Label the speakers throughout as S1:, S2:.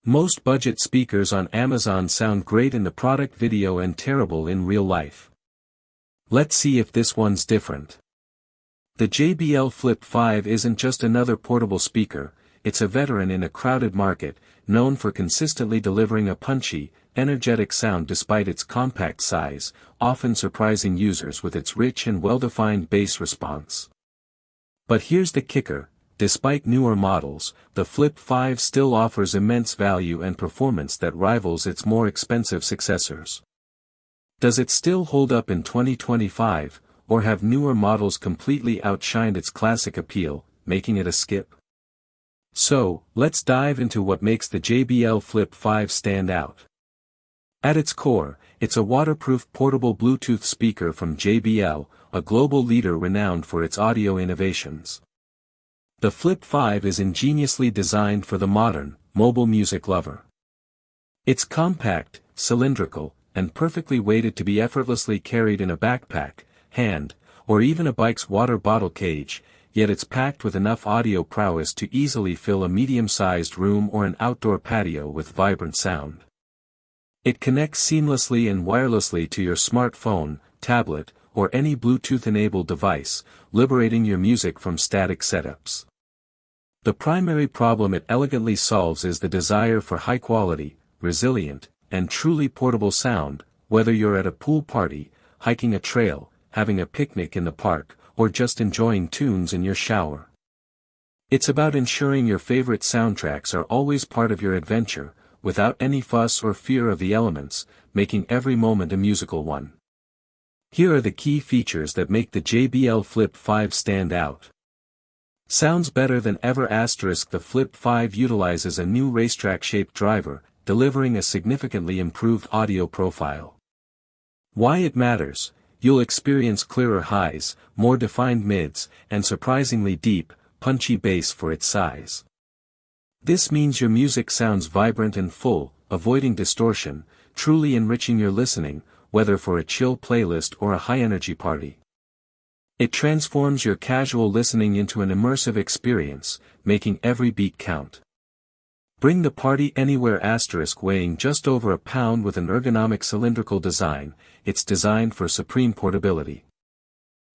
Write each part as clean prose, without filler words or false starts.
S1: Most budget speakers on Amazon sound great in the product video and terrible in real life. Let's see if this one's different. The JBL Flip 5 isn't just another portable speaker, it's a veteran in a crowded market, known for consistently delivering a punchy, energetic sound despite its compact size, often surprising users with its rich and well-defined bass response. But here's the kicker. Despite newer models, the Flip 5 still offers immense value and performance that rivals its more expensive successors. Does it still hold up in 2025, or have newer models completely outshined its classic appeal, making it a skip? So, let's dive into what makes the JBL Flip 5 stand out. At its core, it's a waterproof portable Bluetooth speaker from JBL, a global leader renowned for its audio innovations. The Flip 5 is ingeniously designed for the modern, mobile music lover. It's compact, cylindrical, and perfectly weighted to be effortlessly carried in a backpack, hand, or even a bike's water bottle cage, yet it's packed with enough audio prowess to easily fill a medium-sized room or an outdoor patio with vibrant sound. It connects seamlessly and wirelessly to your smartphone, tablet, or any Bluetooth-enabled device, liberating your music from static setups. The primary problem it elegantly solves is the desire for high-quality, resilient, and truly portable sound, whether you're at a pool party, hiking a trail, having a picnic in the park, or just enjoying tunes in your shower. It's about ensuring your favorite soundtracks are always part of your adventure, without any fuss or fear of the elements, making every moment a musical one. Here are the key features that make the JBL Flip 5 stand out. Sounds better than ever. The Flip 5 utilizes a new racetrack-shaped driver, delivering a significantly improved audio profile. Why it matters: you'll experience clearer highs, more defined mids, and surprisingly deep, punchy bass for its size. This means your music sounds vibrant and full, avoiding distortion, truly enriching your listening, whether for a chill playlist or a high-energy party. It transforms your casual listening into an immersive experience, making every beat count. Bring the party anywhere. Weighing just over a pound with an ergonomic cylindrical design, it's designed for supreme portability.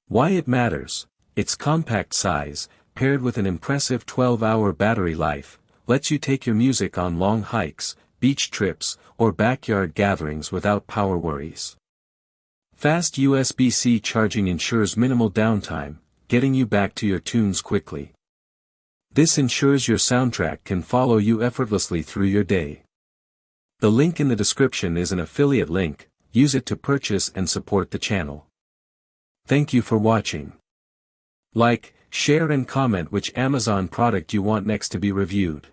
S1: Why it matters: its compact size, paired with an impressive 12-hour battery life, lets you take your music on long hikes, beach trips, or backyard gatherings without power worries. Fast USB-C charging ensures minimal downtime, getting you back to your tunes quickly. This ensures your soundtrack can follow you effortlessly through your day. The link in the description is an affiliate link. Use it to purchase and support the channel. Thank you for watching. Like, share and comment which Amazon product you want next to be reviewed.